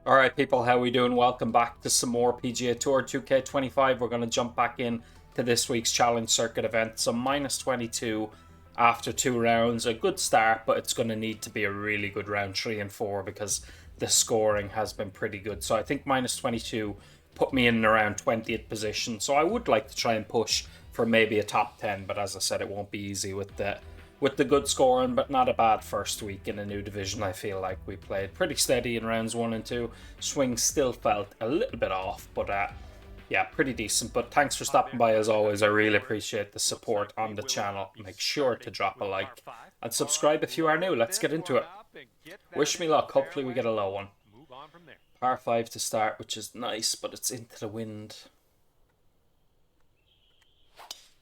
Alright people, how we doing? Welcome back to some more PGA Tour 2K25. We're going to jump back in to this week's Challenge Circuit event. So minus 22 after 2 rounds. A good start, but it's going to need to be a really good round 3 and 4 because the scoring has been pretty good. So I think minus 22 put me in around 20th position. So I would like to try and push for maybe a top 10, but as I said, it won't be easy with the good scoring, but not a bad first week in a new division. I feel like we played pretty steady in rounds 1 and 2. Swing still felt a little bit off, but yeah, pretty decent. But thanks for stopping by as always. I really appreciate the support on the channel. Make sure to drop a like and subscribe if you are new. Let's get into it. Wish me luck. Hopefully we get a low one. Par 5 to start, which is nice, but it's into the wind.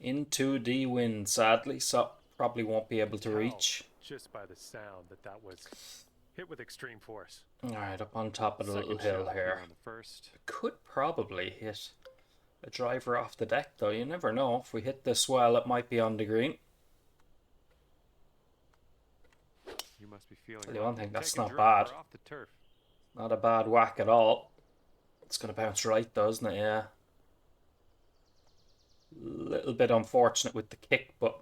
Into the wind, sadly, so probably won't be able to reach. Just by the sound that was hit with extreme force. Alright, up on top of the little hill here. On the first. Could probably hit a driver off the deck, though. You never know. If we hit this well, it might be on the green. You must be feeling. I don't think that's not bad. Off the turf. Not a bad whack at all. It's going to bounce right, though, isn't it? Yeah. Little bit unfortunate with the kick, but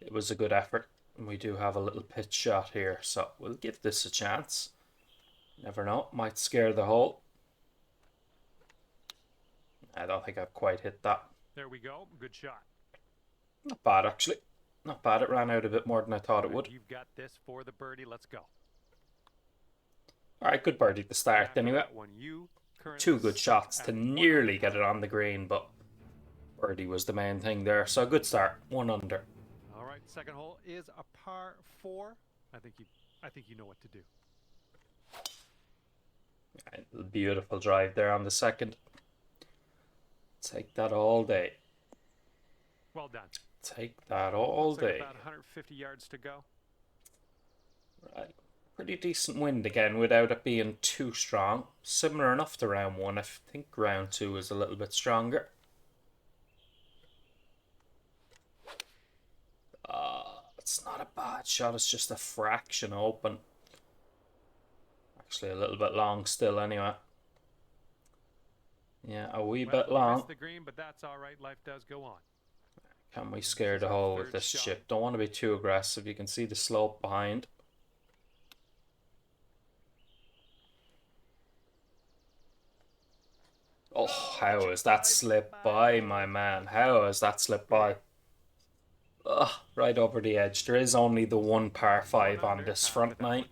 it was a good effort. And we do have a little pitch shot here, so we'll give this a chance. Never know, might scare the hole. I don't think I've quite hit that. There we go, good shot. Not bad, actually. Not bad. It ran out a bit more than I thought it would. You've got this for the birdie. Let's go. Alright, good birdie to start anyway. 2 good shots to nearly get it on the green, but birdie was the main thing there. So good start. 1 under. All right, second hole is a par 4. I think you know what to do. Right, beautiful drive there on the second. Take that all day. Well done. Take that all day. About 150 yards to go. Right. Pretty decent wind again without it being too strong. Similar enough to round 1. I think round 2 is a little bit stronger. It's not a bad shot. It's just a fraction open. Actually, a little bit long still anyway. Yeah, a wee bit long. The green, but that's all right. Life does go on. Can we scare the hole with this chip? Don't want to be too aggressive. You can see the slope behind. Oh, how has that slipped by, my man? How has that slipped by? Ugh, right over the edge. There is only the 1 par 5 on this front 9.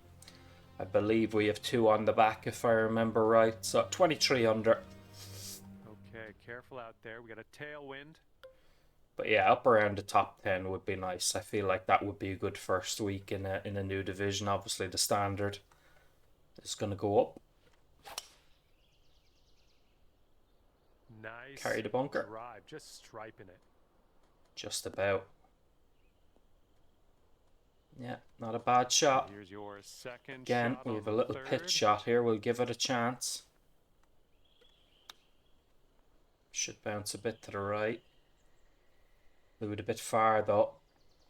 I believe we have 2 on the back, if I remember right. So 23 under. Okay, careful out there. We got a tailwind. But yeah, up around the top 10 would be nice. I feel like that would be a good first week in a new division. Obviously, the standard is going to go up. Nice. Carry the bunker. Drive, just striping it. Just about. Yeah, not a bad shot. Here's your second Again, shot we have a little pitch shot here. We'll give it a chance. Should bounce a bit to the right. Blew it a bit far though.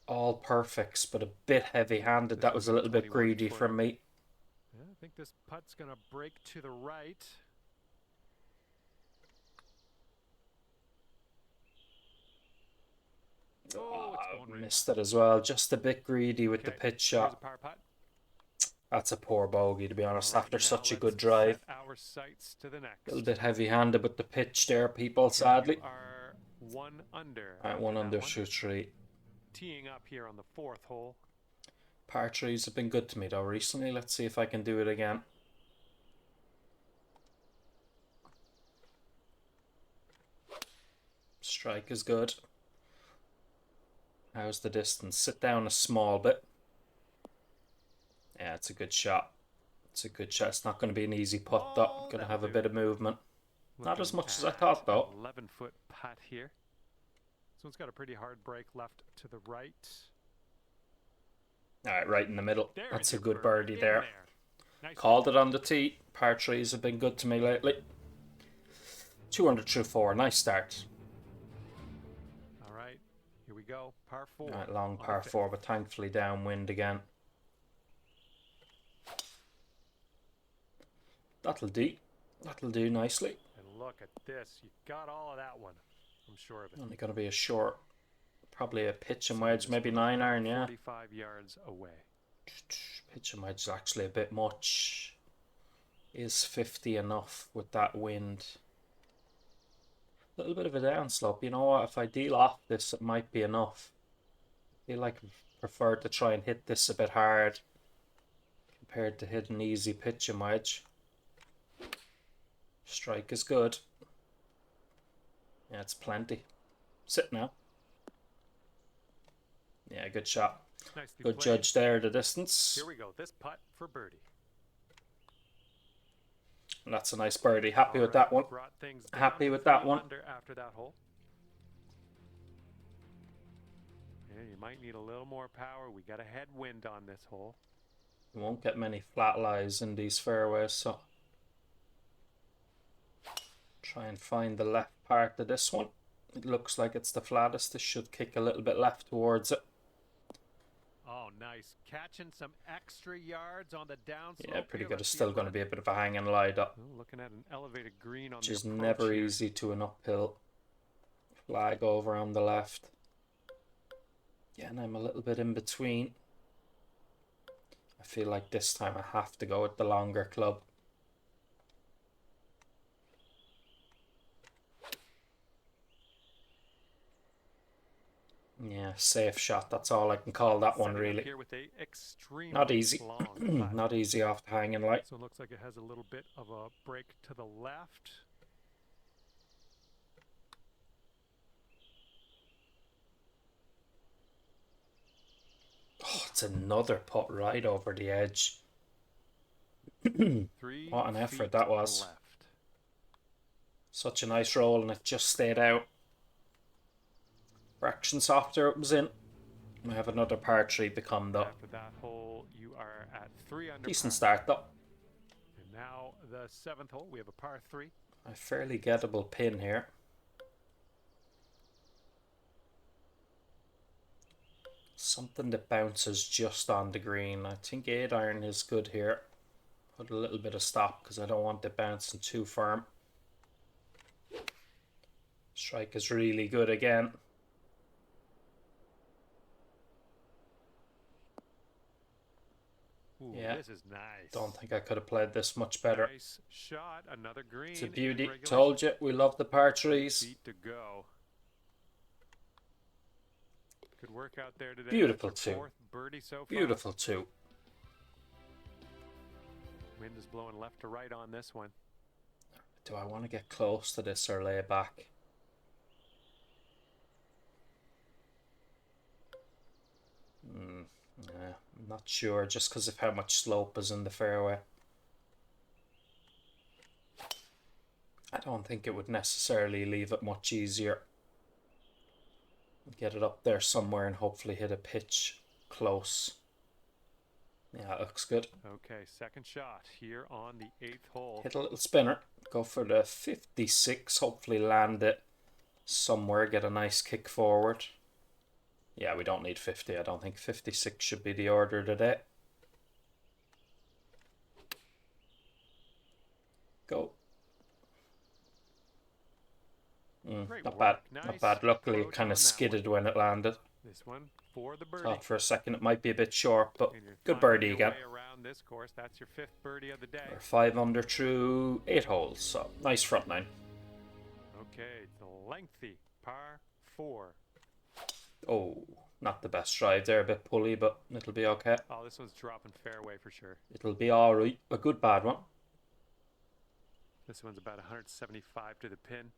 All perfects, but a bit heavy-handed. That was a little bit greedy from me. Yeah, I think this putt's going to break to the right. Oh, missed it as well. Just a bit greedy with the pitch shot. That's a poor bogey, to be honest, after such a good drive. A little bit heavy-handed with the pitch there, people, sadly. Alright, 1 under through 3. Teeing up here on the 4th hole. Par 3s have been good to me, though, recently. Let's see if I can do it again. Strike is good. How's the distance? Sit down a small bit. Yeah, it's a good shot. It's a good shot. It's not going to be an easy putt, though. Going to have a bit of movement. Not as much as I thought, though. 11-foot putt here. This one's got a pretty hard break left to the right. Alright, right in the middle. That's a good birdie there. Called it on the tee. Par 3s have been good to me lately. 200 through 4. Nice start. Alright, here we go. Par 4. Alright, long par 4, but thankfully downwind again. That'll do. That'll do nicely. And look at this. You got all of that one. I'm sure of it. Only going to be a short, probably a pitch and Sending wedge, this maybe one 9 iron, yeah. 45 yards away. Pitch and wedge is actually a bit much. Is 50 enough with that wind? A little bit of a downslope. You know what? If I deal off this, it might be enough. I feel like I prefer to try and hit this a bit hard compared to hit an easy pitch and wedge. Strike is good. Yeah, it's plenty. Sit now. Yeah, good shot. Nicely Good played. judge there, the distance. Here we go. This putt for birdie. And that's a nice birdie. Happy with that one. Brought things down Happy to with that 3 one. under after that hole. Yeah, you might need a little more power. We got a headwind on this hole. You won't get many flat lies in these fairways, so try and find the left part of this one. It looks like it's the flattest. This should kick a little bit left towards it. Oh, nice. Catching some extra yards on the downslope. Yeah, pretty here. good. Let's It's see still it going to run. be a bit of a hanging lie up, Oh, looking at an elevated green on which the is approach never here. easy to an uphill. Flag over on the left. Yeah, and I'm a little bit in between. I feel like this time I have to go with the longer club. Yeah, safe shot. That's all I can call that one, Setting up really. here with a extremely Not easy. long putt. Not easy off the hanging light. So it looks like it has a little bit of a break to the left. Oh, it's another putt right over the edge. 3 What an effort feet that was. left. Such a nice roll, and it just stayed out. Fraction softer it was in. We have another par 3 become, though. After that hole, you are at 3 under Decent par. start, though. And now the 7th hole, we have a par 3. A fairly gettable pin here. Something that bounces just on the green. I think 8 iron is good here. Put a little bit of stop because I don't want it bouncing too firm. Strike is really good again. Ooh, Yeah. this is nice. Don't think I could have played this much better. Nice shot, another green. It's a in beauty. regulation. Told you, we love the par 3s. Feet to go. Good work out there today. Beautiful That's your too. 4th birdie so far. Beautiful too. Wind is blowing left to right on this one. Do I want to get close to this or lay back? Yeah, I'm not sure just because of how much slope is in the fairway. I don't think it would necessarily leave it much easier. Get it up there somewhere and hopefully hit a pitch close. Yeah, it looks good. Okay, second shot here on the 8th hole. Hit a little spinner. Go for the 56. Hopefully land it somewhere. Get a nice kick forward. Yeah, we don't need 50. I don't think 56 should be the order today. Go. Great Not work. bad. Nice Not bad. Luckily, it approach kind on of that skidded when it landed. This one for the birdie. Thought for a second it might be a bit short, but And you're good finding birdie your again. way around this course. That's your 5th birdie of the day. We're 5 under through 8 holes, so nice front nine. Okay, the lengthy par 4. Oh, not the best drive there, a bit pulley, but it'll be okay. Oh, this one's dropping fairway for sure. It'll be alright. A good bad one. This one's about 175 to the pin.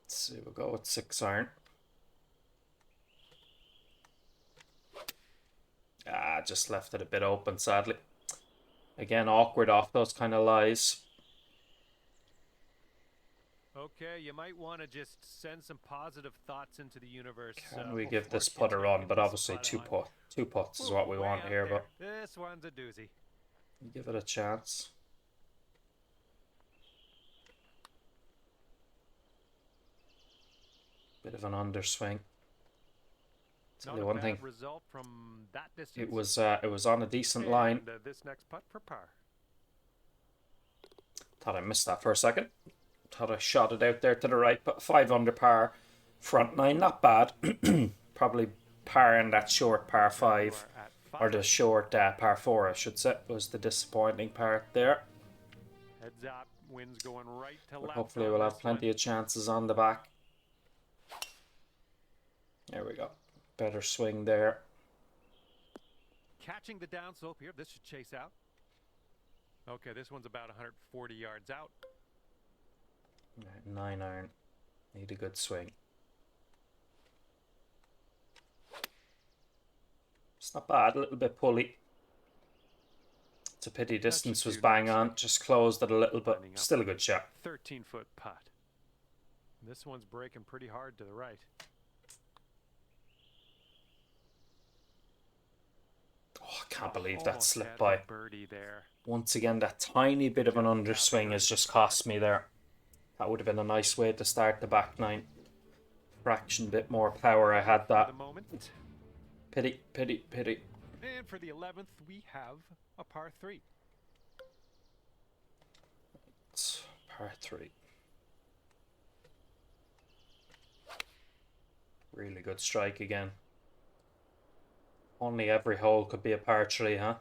Let's see, we'll go with 6 iron. Just left it a bit open, sadly. Again, awkward off those kind of lies. Okay, you might want to just send some positive thoughts into the universe. Can we give before this you putter take on? But this obviously putt on. two putts is Ooh, what we way want out here, there. but This one's a doozy. give it a chance. Bit of an underswing. Tell you one thing. Result from that distance. It was on a decent line. This next putt for par. Thought I missed that for a second. Thought I shot it out there to the right, but 5 under par. Front 9, not bad. Probably par in that short par 5. Or the short par 4, I should say, was the disappointing part there. Heads up, wind's going right to left. Hopefully we'll have plenty of chances on the back. There we go. Better swing there. Catching the downslope here. This should chase out. Okay, this one's about 140 yards out. 9 iron. Need a good swing. It's not bad, a little bit pulley. It's a pity distance was bang on. Just closed it a little bit. Still a good shot. 13-foot putt. This one's breaking pretty hard to the right. Oh, I can't believe that slipped by. Birdie there. Once again, that tiny bit of an underswing has just cost me there. That would have been a nice way to start the back 9. Fraction bit more power I had that. Pity, pity, pity. And for the 11th, we have a par 3. It's par 3. Really good strike again. Only every hole could be a par 3, huh?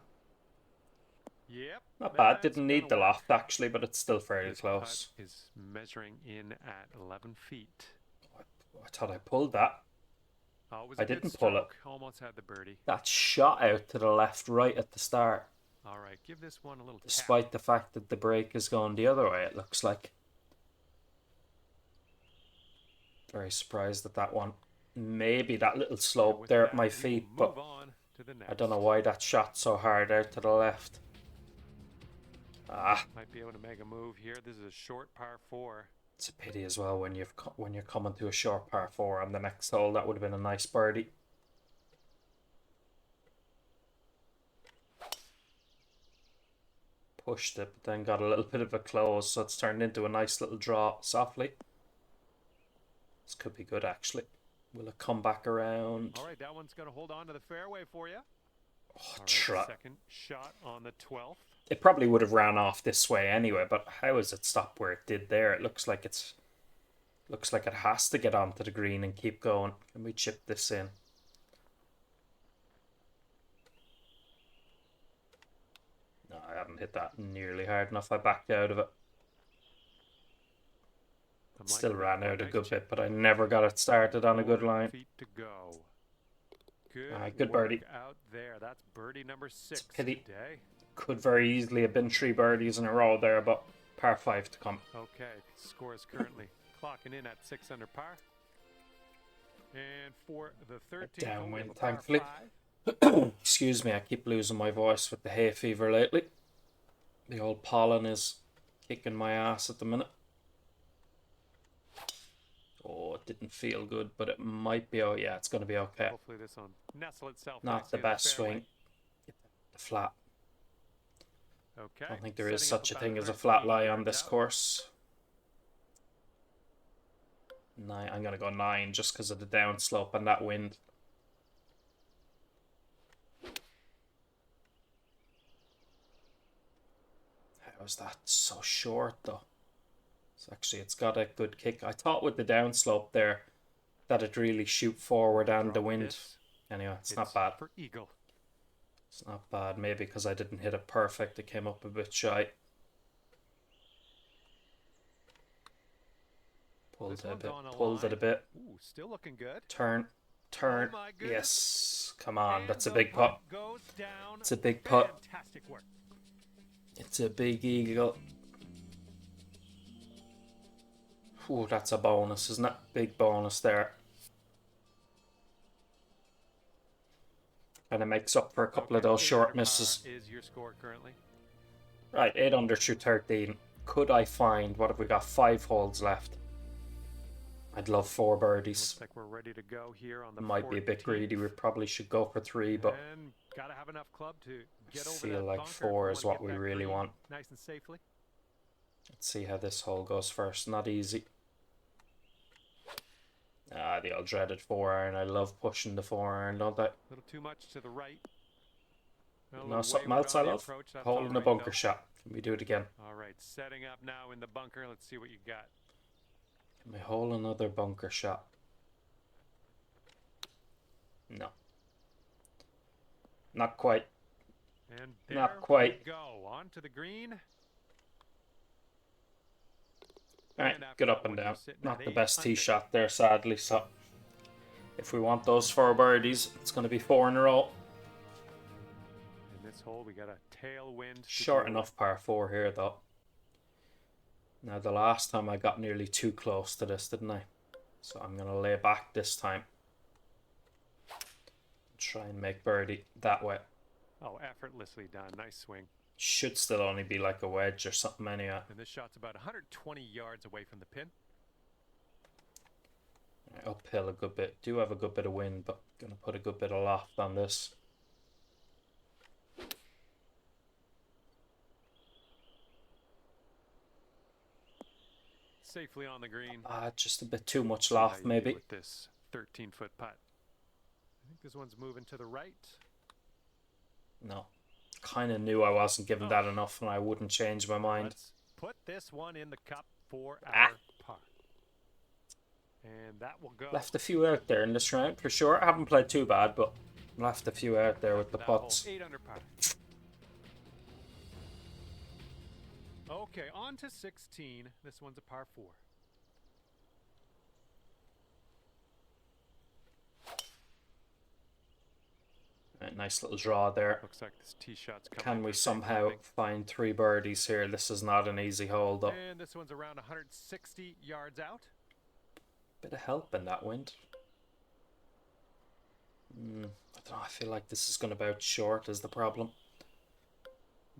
Yep. Not bad. Didn't need the loft actually, but it's still fairly close. Putt is measuring in at 11 feet. I thought I pulled that. Oh, it was I didn't pull it. Almost had the birdie. That shot out to the left right at the start. All right, give this one a little tap. Despite the fact that the break is going the other way, it looks like. Very surprised at that one. Maybe that little slope there at my feet, but I don't know why that shot so hard out to the left. Might be able to make a move here. This is a short par 4. It's a pity as well when you're coming to a short par 4 on the next hole. That would have been a nice birdie. Pushed it, but then got a little bit of a close, so it's turned into a nice little draw softly. This could be good actually. Will it come back around? All right, that one's going to hold on to the fairway for you. Oh, right, second shot on the 12th. It probably would have ran off this way anyway, but how has it stopped where it did there? It looks like it has to get onto the green and keep going. Can we chip this in? No, I haven't hit that nearly hard enough. I backed out of it. Still ran out a good bit, but I never got it started on a good line. Good birdie. Out there. That's birdie number 6 pity. Today. Could very easily have been 3 birdies in a row there, but par 5 to come. Okay, score is currently clocking in at 6 under par. And for the 13th downwind, thankfully. Excuse me, I keep losing my voice with the hay fever lately. The old pollen is kicking my ass at the minute. Oh, it didn't feel good, but it might be. Oh, yeah, it's going to be okay. Hopefully this one nestle itself. Not the best swing. The flat. Okay. I don't think there is such a thing as a flat lie on this course. 9. I'm going to go 9 just because of the downslope and that wind. How is that so short though? It's got a good kick. I thought with the downslope there that it'd really shoot forward and the wind. Anyway, it's not bad. For eagle. It's not bad. Maybe because I didn't hit it perfect, it came up a bit shy. Pulled it a bit. Ooh, still looking good. Turn. Oh yes. Come on, that's a big putt. It's a big putt. Fantastic work. It's a big eagle. Ooh, that's a bonus, isn't it? Big bonus there. And it makes up for a couple of those short misses. Is your score currently? Right, 8 under through 13. Could I find, what have we got, 5 holes left? I'd love 4 birdies. Looks like we're ready to go here on the Might be a bit greedy. We probably should go for 3, but and gotta have enough club to get over feel that like bunker 4 is what we really want. Nice and safely. Let's see how this hole goes first. Not easy. Ah, the old dreaded 4-iron. I love pushing the 4-iron, don't I? A little too much to the right. A You little know something wayward else on I the love? approach. That's all Holding a right, bunker though. shot. Can we do it again? All right, setting up now in the bunker. Let's see what you got. Can we hold another bunker shot? No. Not quite. And there Not quite. we go. On to the green. Alright, And after good that up and one, you're down. sitting Not at the 8 best tee under. shot there, sadly. So, if we want those 4 birdies, it's going to be 4 in a row. In this hole, we got a tailwind. Short enough par 4 here, though. Now, the last time I got nearly too close to this, didn't I? So, I'm going to lay back this time. Try and make birdie that way. Oh, effortlessly done. Nice swing. Should still only be like a wedge or something anyway. And this shot's about 120 yards away from the pin. Uphill a good bit. Do have a good bit of wind, but going to put a good bit of loft on this. Safely on the green. Just a bit too much See how loft, you do maybe. with this 13-foot putt. I think this one's moving to the right. No. Kind of knew I wasn't giving that enough, and I wouldn't change my mind. Let's put this one in the cup for our par. And that will go. Left a few out there in this round, for sure. I haven't played too bad, but left a few out there with the putts. 8 under par. Okay, on to 16. This one's a par 4. Right, nice little draw there. Looks like this tee shot's coming. Can we somehow find 3 birdies here? This is not an easy hole, though. And this one's around 160 yards out. Bit of help in that wind. I don't know, I feel like this is going to be out short is the problem.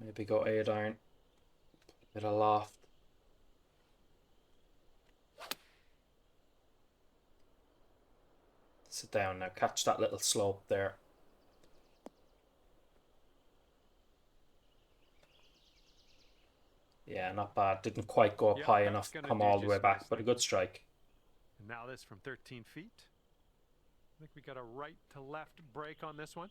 Maybe go 8-iron. Bit of loft. Sit down now, catch that little slope there. Yeah, not bad. Didn't quite go up high enough to come all the way back, but a good strike. And now this from 13 feet. I think we got a right to left break on this one.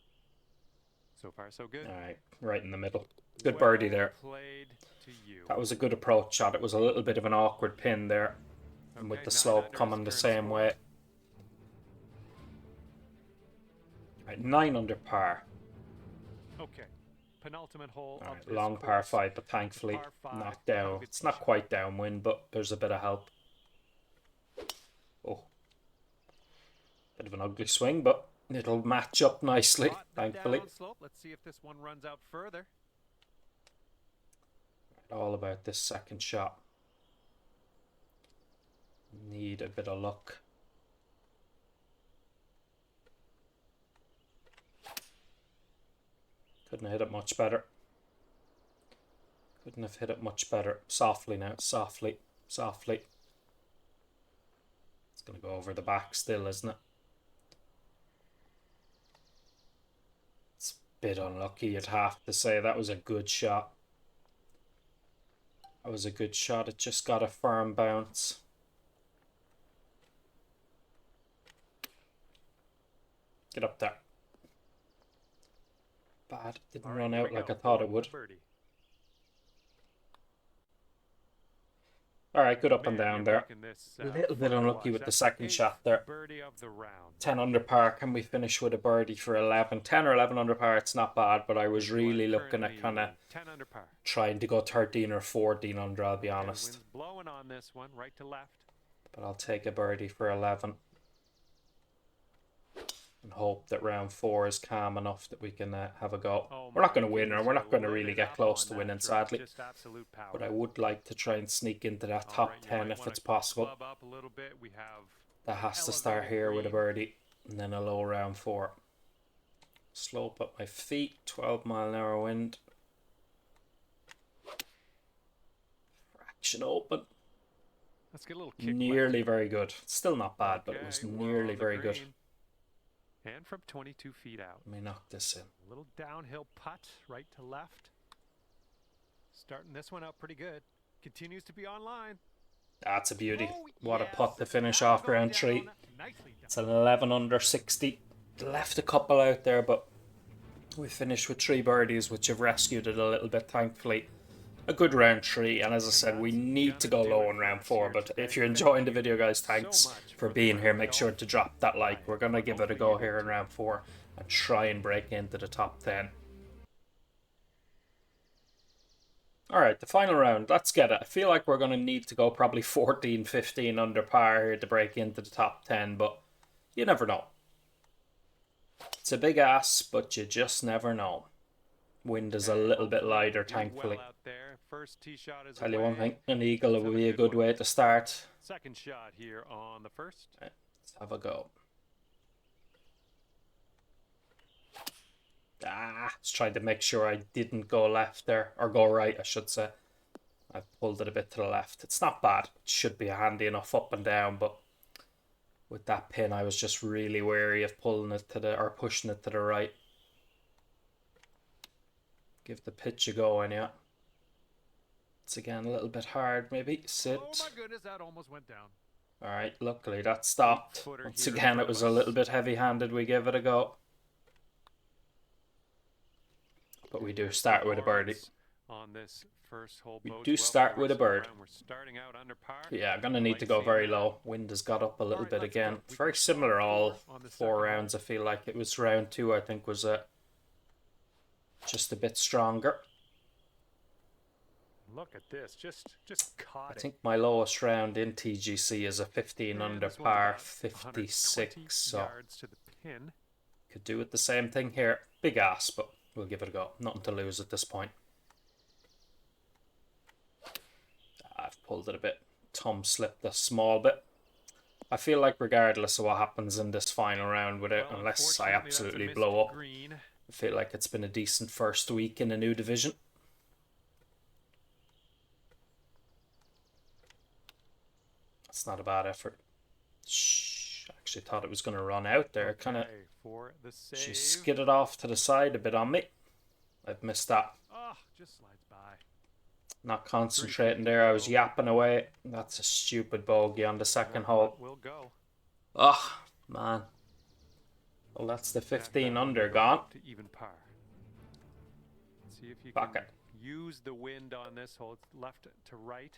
So far, so good. All right, right in the middle. Good birdie there. Played to you. That was a good approach shot. It was a little bit of an awkward pin there. And with the slope coming the same way. Right, 9 under par. Okay. Penultimate hole. All right, long par 5, but thankfully not down. It's not quite downwind, but there's a bit of help. Oh. Bit of an ugly swing, but it'll match up nicely, thankfully. Let's see if this one runs out further. All about this second shot. Need a bit of luck. Couldn't have hit it much better. Couldn't have hit it much better. Softly now, softly, softly. It's going to go over the back still, isn't it? It's a bit unlucky, you'd have to say. That was a good shot. That was a good shot. It just got a firm bounce. Get up there. Bad. Didn't run out like I thought it would. Alright, good up and down there. A little bit unlucky with the second shot there. 10 under par. Can we finish with a birdie for 11? 10 or 11 under par, it's not bad, but I was really looking at kind of trying to go 13 or 14 under, I'll be honest. Blowing on this one, right to left. But I'll take a birdie for 11. And hope that round 4 is calm enough that we can have a go. We're not going to win, or we're not going to really get close to winning, sadly. But I would like to try and sneak into that top 10 if it's possible. That has to start here with a birdie, and then a low round 4. Slope at my feet, 12-mile-an-hour wind. Fraction open. Let's get a little kick nearly left. very good. Still not bad, but it was nearly very good. And from 22 feet out. Let me knock this in. A little downhill putt, right to left. Starting this one out pretty good. Continues to be online. That's a beauty. Oh, What a yes. putt to finish That'll off go round down. 3. Nicely done. It's an 11 under 60. Left a couple out there, but we finished with 3 birdies, which have rescued it a little bit, thankfully. A good round 3, and as I said, we need to go low in round 4. But if you're enjoying the video, guys, thanks for being here. Make sure to drop that like. We're going to give it a go here in round 4 and try and break into the top 10. Alright, the final round. Let's get it. I feel like we're going to need to go probably 14, 15 under par here to break into the top 10, but you never know. It's a big ass, but you just never know. Wind is a little bit lighter, thankfully. Tell you one thing, an eagle will be a good way to start. Second shot here on the first. Right, let's have a go. Just trying to make sure I didn't go left there, or go right, I should say. I pulled it a bit to the left. It's not bad. It should be handy enough up and down, but with that pin, I was just really wary of pulling it to the, or pushing it to the right. Give the pitch a go, and yeah. It's again a little bit hard, maybe. Sit. Oh my goodness, that almost went down. Alright, luckily that stopped. Once again, it was a little bit heavy-handed. We give it a go. But we do start with a birdie. On this first hole, we do start with a bird. We're starting out under par. Yeah, I'm going to need to go very low. Wind has got up a little bit again. Very similar all 4 rounds. I feel like it was round 2, I think, was just a bit stronger. Look at this, just caught it. I think my lowest round in TGC is a 15 under par, 56. So could do it the same thing here. Big ass, but we'll give it a go. Nothing to lose at this point. I've pulled it a bit. Tom slipped a small bit. I feel like regardless of what happens in this final round with it, unless I absolutely blow up, I feel like it's been a decent first week in a new division. That's not a bad effort. Shh, I actually thought it was going to run out there. Kind of. She skidded off to the side a bit on me. I've missed that. Oh, just slides by. Not concentrating there. I was yapping away. That's a stupid bogey on the second hole. We'll go. Oh, man. Well, that's the 15 under gone. To even par. See if you Back can it. use the wind on this hole. It's left to right.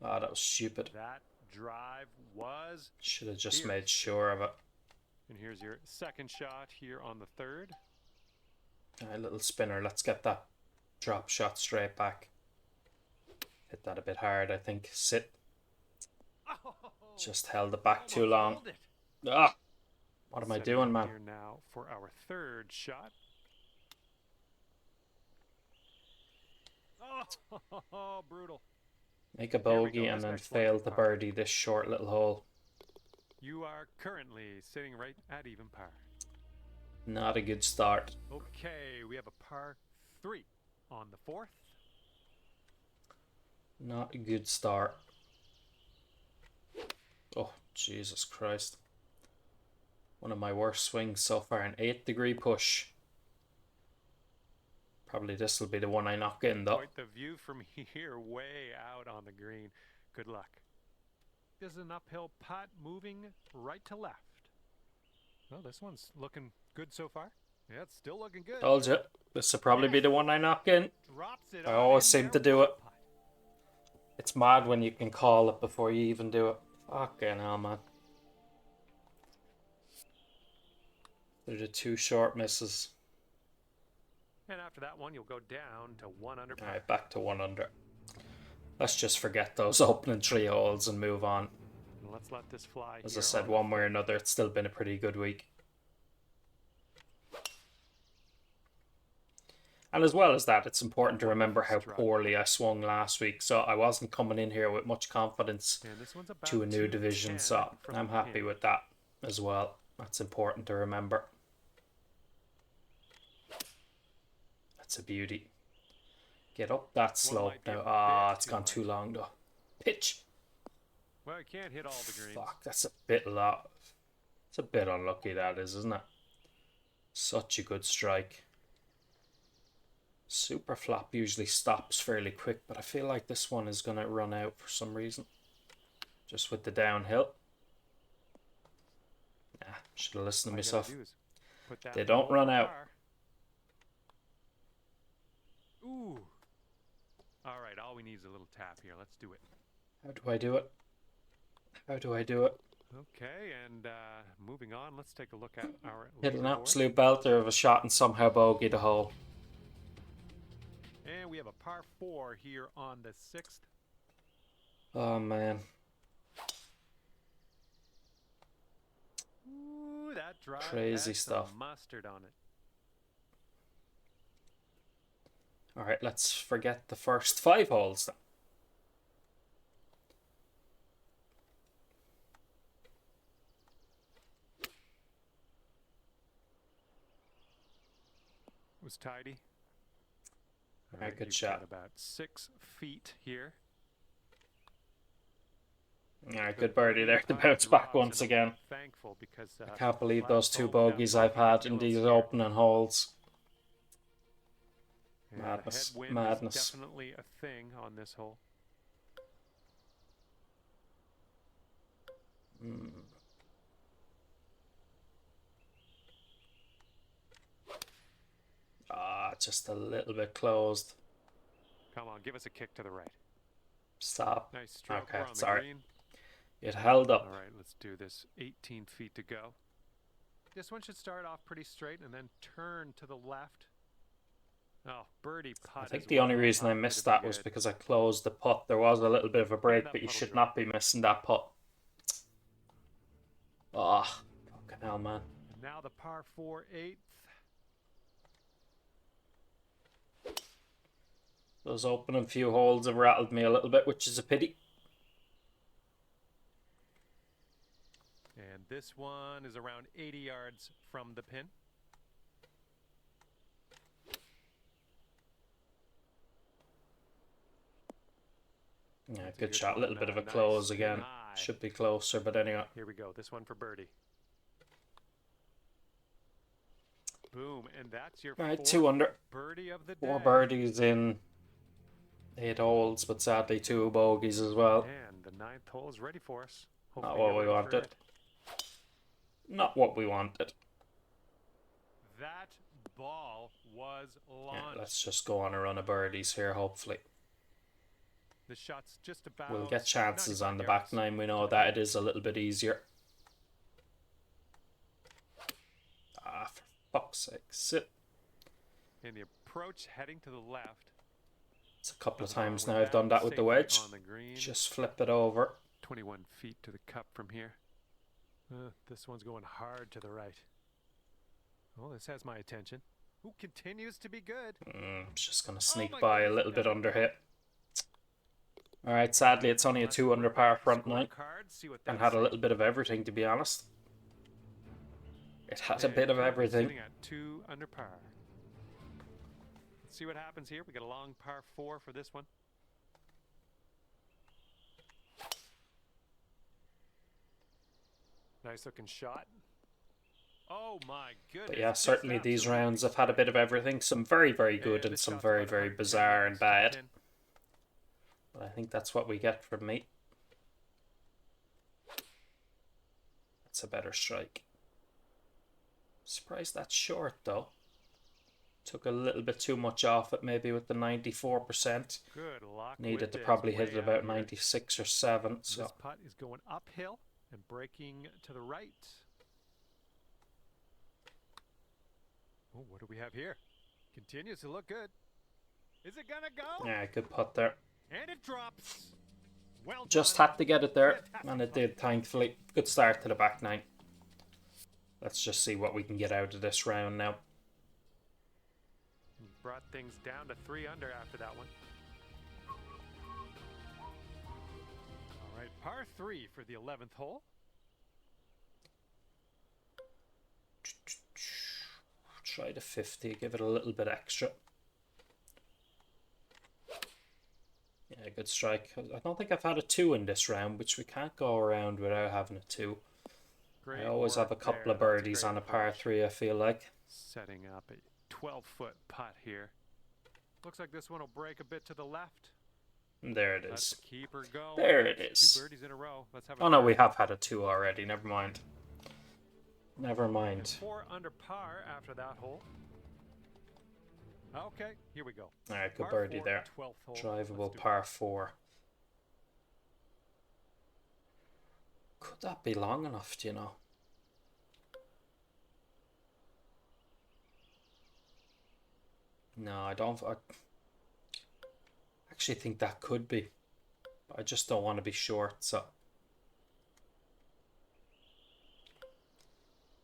Oh, that was stupid. That drive was. Should have just made sure of it. And here's your second shot here on the third. A little spinner. Let's get that drop shot straight back. Hit that a bit hard, I think. Sit. Oh, just held it back too long. Ah, what am I doing, man? Here now for our third shot. Oh, brutal. Make a bogey and then fail to birdie this short little hole. You are currently sitting right at even par. Not a good start. Okay, we have a par 3 on the fourth. Not a good start. Oh, Jesus Christ. One of my worst swings so far. An 8-degree push. Probably this will be the one I knock in, though. Quite the view from here, way out on the green. Good luck. This is an uphill putt moving right to left. Well, this one's looking good so far. Yeah, it's still looking good. Told you. This will probably be the one I knock in. I always seem to do it. It's mad when you can call it before you even do it. Fucking hell, man. They're the 2 short misses. And after that one, you'll go down to 1 under par. Alright, back to 1 under. Let's just forget those opening 3 holes and move on. Let's let this fly. As I said, one way or another, it's still been a pretty good week. And as well as that, it's important to remember how poorly I swung last week. So I wasn't coming in here with much confidence to a new division. So I'm happy with that as well. That's important to remember. That's a beauty. Get up that slope now. Ah, it's gone too long though. Pitch. Well, you can't hit all the greens. Fuck, that's a bit low. It's a bit unlucky, that is, isn't it? Such a good strike. Super flop usually stops fairly quick, but I feel like this one is going to run out for some reason. Just with the downhill. Nah, should have listened to myself. They don't run out. Ooh. All right, all we need is a little tap here. Let's do it. How do I do it? How do I do it? Okay, and moving on, let's take a look at our Hit an leaderboard. absolute belter of a shot and somehow bogey the hole. And we have a par 4 here on the 6th. Oh, man. Ooh, that drive Crazy had stuff. some mustard on it. Alright, let's forget the first 5 holes then. It was tidy. Alright, good you've shot. got about 6 feet here. Alright, good birdie there to bounce back once again. Thankful because I can't believe those 2 bogeys I've had in these opening holes. Madness, madness. Is definitely a thing on this hole. Just a little bit closed. Come on, give us a kick to the right. Stop. Nice stroke. Okay, on the sorry. green. It held up. All right, let's do this. 18 feet to go. This one should start off pretty straight and then turn to the left. Oh, birdie putt. I think the only reason I missed that was because I closed the putt. There was a little bit of a break, but you should not be missing that putt. Ah, fucking hell, man. Now the par 4 8th. Those opening few holes have rattled me a little bit, which is a pity. And this one is around 80 yards from the pin. Yeah, good shot. A little bit of a close again. Should be closer, but anyway. Here we go. This one for birdie. Boom, and that's your All right, 2 under. Birdie of the day. 4 birdies in 8 holes, but sadly 2 bogeys as well. And the 9th hole is ready for us. Not what we wanted. Not what we wanted. That ball was launched. Yeah, let's just go on a run of birdies here, hopefully. The shot's just about. We'll get chances on the back 9. We know that it is a little bit easier. Ah, for fuck's sake. Sit. And the approach heading to the left. It's a couple of times now I've done that with the wedge. Just flip it over. 21 feet to the cup from here. This one's going hard to the right. Oh, this has my attention. Who continues to be good? It's just going to sneak by a little bit under hit. Alright, sadly it's only a 2 under par front 9. And had a little bit of everything, to be honest. It had a bit of everything. Sitting at 2 under par. Let's see what happens here. We got a long par 4 for this one. Nice looking shot. Oh my goodness. But yeah, certainly these rounds have had a bit of everything. Some very, very good and some very, very bizarre and bad. But I think that's what we get from me. That's a better strike. Surprised that's short though. Took a little bit too much off it maybe with the 94%. Good luck. Needed to probably hit it about 96 or 7. So this putt is going uphill and breaking to the right. Oh, what do we have here? Continues to look good. Is it gonna go? yeah, good putt there. And it drops. Well Just done. had to get it there, and it did, thankfully. Good start to the back 9. Let's just see what we can get out of this round now. Brought things down to 3 under after that one. All right, par 3 for the 11th hole. Try the 50, give it a little bit extra. Yeah, good strike. I don't think I've had a 2 in this round, which we can't go around without having a 2. Great I always have a couple of birdies on a par 3, I feel like. Setting up a 12-foot putt here. Looks like this one will break a bit to the left. And there it Let's is. keep her going. There it is. 2 birdies in a row. Let's have a Oh no, third. we have had a 2 already. Never mind. Never mind. And 4 under par after that hole. Okay, here we go. Alright, good Par birdie 4, there. 12th hole. Drivable Let's do par 4. Could that be long enough, do you know? No, I don't. I actually think that could be. But I just don't want to be short, so.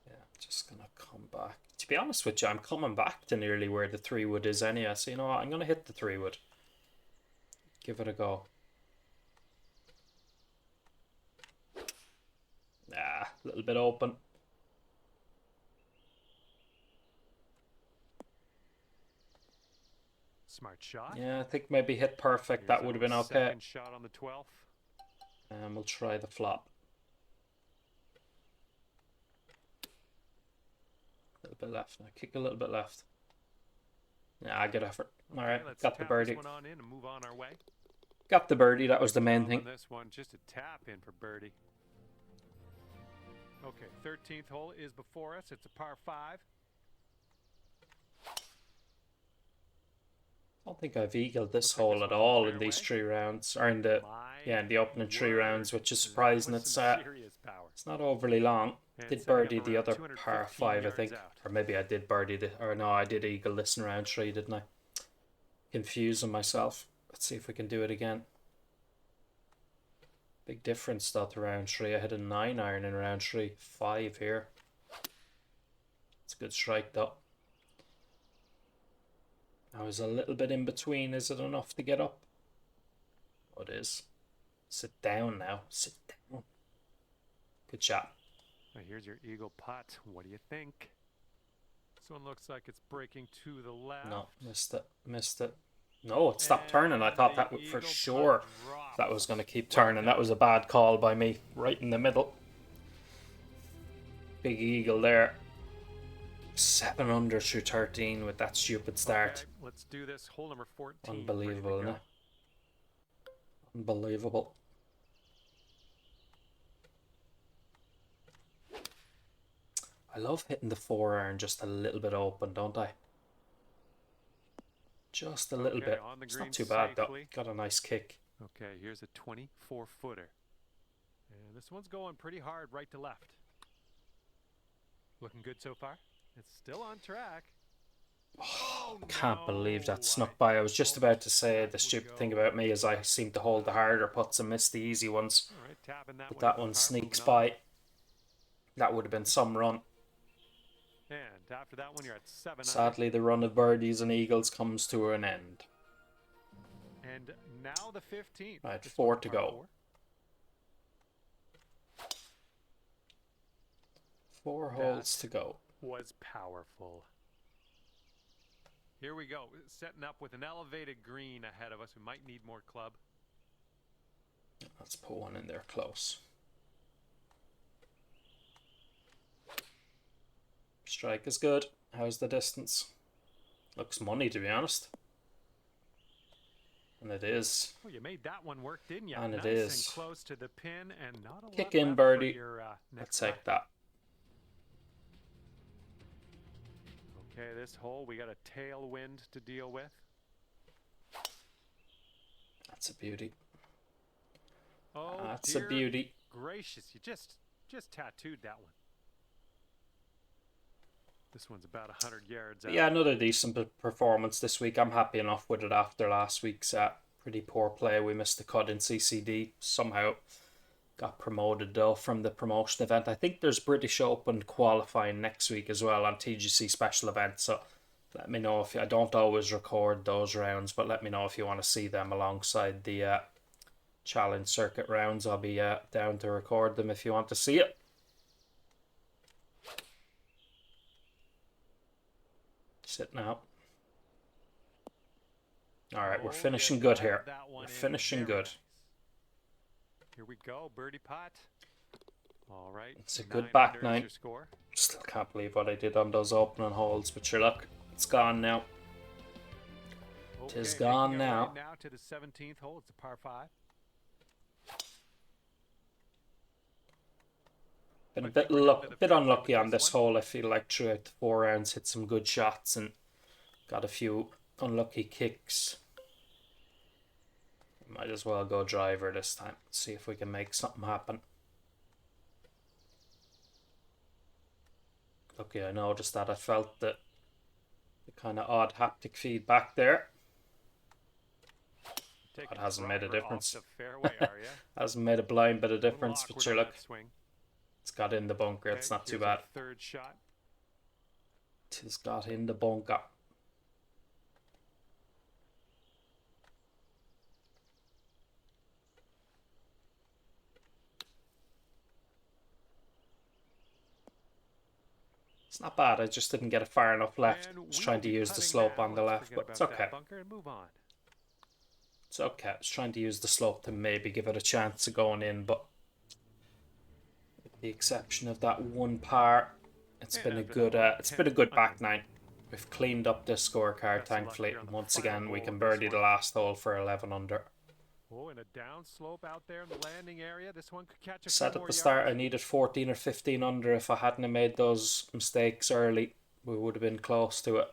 Yeah, I'm just going to come back. To be honest with you, I'm coming back to nearly where the 3-wood is anyway. So, you know what? I'm going to hit the 3-wood. Give it a go. Ah, a little bit open. Smart shot. Yeah, I think maybe hit perfect. That would have been okay. Second shot on the 12th. And we'll try the flop. A little bit left. Now kick a little bit left. Yeah, good effort. All right, let's got the tap birdie. This one on in and move on our way. Got the birdie. That was the main thing. On this one, just a tap in for birdie. Okay, 13th hole is before us. It's a par 5. I don't think I've eagled this hole at all in these 3 rounds, or in the in the opening 3 rounds, which is surprising. It's not overly long. Did birdie the other par 5, I think, or maybe I did birdie the, or no, I did eagle this in round 3, didn't I? Confusing myself. Let's see if we can do it again. Big difference though to round 3. I hit a 9-iron in round 3, 5 here. It's a good strike though. I was a little bit in between. Is it enough to get up? Oh, it is. Sit down now. Sit down. Good shot. Now here's your eagle putt. What do you think? This one looks like it's breaking to the left. No, missed it. Missed it. No, it stopped turning. I thought that would for sure that was going to keep turning. That was a bad call by me. Right in the middle. Big eagle there. 7 under through 13 with that stupid start. Okay, let's do this. Hole number 14. Unbelievable, isn't it? Unbelievable. I love hitting the 4-iron just a little bit open, don't I? Just a little bit. It's not too bad though. Got a nice kick. Okay, here's a 24-footer. And this one's going pretty hard right to left. Looking good so far. It's still on track. Oh, can't believe that snuck by. I was just about to say the stupid thing about me is I seem to hold the harder putts and miss the easy ones. But that one sneaks by. That would have been some run. And after that one, you're at 7. Sadly, the run of birdies and eagles comes to an end. And now the 15th. Right, 4 to go. 4 holes to go. Was powerful. Here we go. Setting up with an elevated green ahead of us. We might need more club. Let's put one in there close. Strike is good. How's the distance? Looks money, to be honest. And it is. Well, you made that one work, didn't you? And nice it is. And close to the pin and not a Kick lot in left birdie. for your, Let's take that. Okay, this hole we got a tailwind to deal with. That's a beauty. Oh, that's a beauty. Gracious, you just tattooed that one. This one's about 100 yards out. Yeah, another decent performance this week. I'm happy enough with it after last week's pretty poor play. We missed the cut in CCD. Somehow got promoted though from the promotion event. I think there's British Open qualifying next week as well on TGC special event. So let me know if I don't always record those rounds, but let me know if you want to see them alongside the challenge circuit rounds. I'll be down to record them if you want to see it. Sit now. Alright, we're finishing good here. We're finishing good. Here we go, birdie putt. Alright. It's a good back nine. Still can't believe what I did on those opening holes, but sure, look, it's gone now. It is Okay, gone making our way now. now to the 17th hole. It's a par 5. Been a Looks like we're down to the bit fairway unlucky with on this one. hole. I feel like throughout the 4 rounds hit some good shots and got a few unlucky kicks. Might as well go driver this time. See if we can make something happen. Okay, I noticed that. I felt the kind of odd haptic feedback there. It hasn't made a difference. Fairway, are you? Hasn't made a blind bit of difference, but sure, look, swing. it's got in the bunker. Okay, It's not too here's our bad. third shot. It's got in the bunker. It's not bad. I just didn't get it far enough left. I was trying to use the slope on the left, but it's okay. It's okay. I was trying to use the slope to maybe give it a chance of going in, but with the exception of that one par, it's been a good back nine. We've cleaned up this scorecard, thankfully. And once again, we can birdie the last hole for 11 under. Oh, and a down slope out there in the landing area. This one could catch a Said at the start I needed 14 or 15 under. If I hadn't made those mistakes early, we would have been close to it.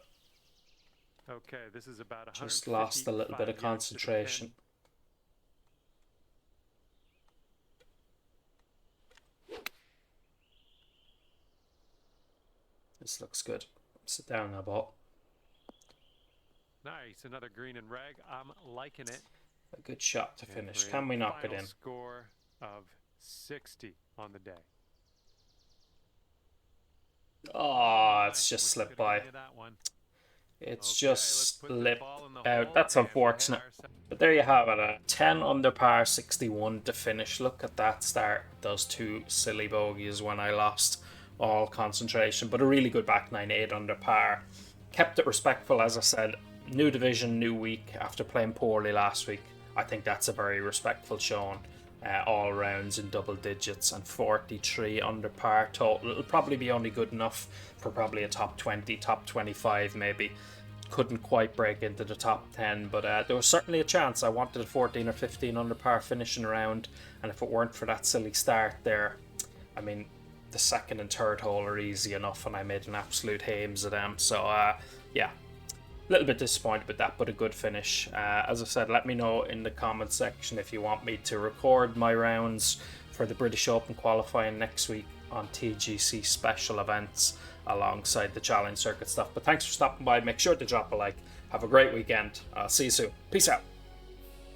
Okay, this is about just lost a little bit of concentration. This looks good. Sit down now, ball. Nice, another green and reg. I'm liking it. A good shot to finish. Can we knock it in? Score of 60 on the day. Oh, it's just slipped by. It's just slipped out. That's unfortunate. But there you have it. A 10 under par, 61 to finish. Look at that start. Those two silly bogeys when I lost all concentration. But a really good back nine, 8 under par. Kept it respectful, as I said. New division, new week after playing poorly last week. I think that's a very respectful showing. All rounds in double digits and 43 under par total. It'll probably be only good enough for probably a top 20, top 25 maybe. Couldn't quite break into the top 10, but there was certainly a chance. I wanted a 14 or 15 under par finishing round, and if it weren't for that silly start there, I mean, the second and third hole are easy enough, and I made an absolute hames of them. So yeah, a little bit disappointed with that, but a good finish. As I said, let me know in the comment section if you want me to record my rounds for the British Open qualifying next week on TGC special events alongside the challenge circuit stuff. But thanks for stopping by. Make sure to drop a like. Have a great weekend. I'll see you soon. Peace out.